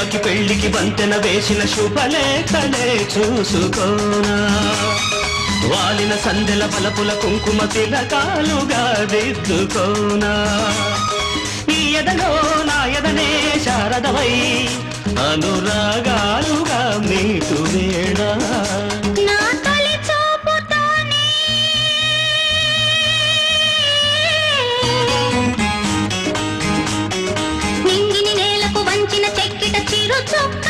ప్రేమకి పెళ్లికి వంతెన వేసిన శుభలేఖలే చూసుకోనా వాలిన సందెల బలపుల కుంకుమ తిలకాలుగా దిద్దుకోనా ఈ ఎదలో నా ఎదనే శారదవై అనురాగాలుగా మీటు వేడా నింగిని నేలకు వంచిన చెక్కిట చిరు చొక్క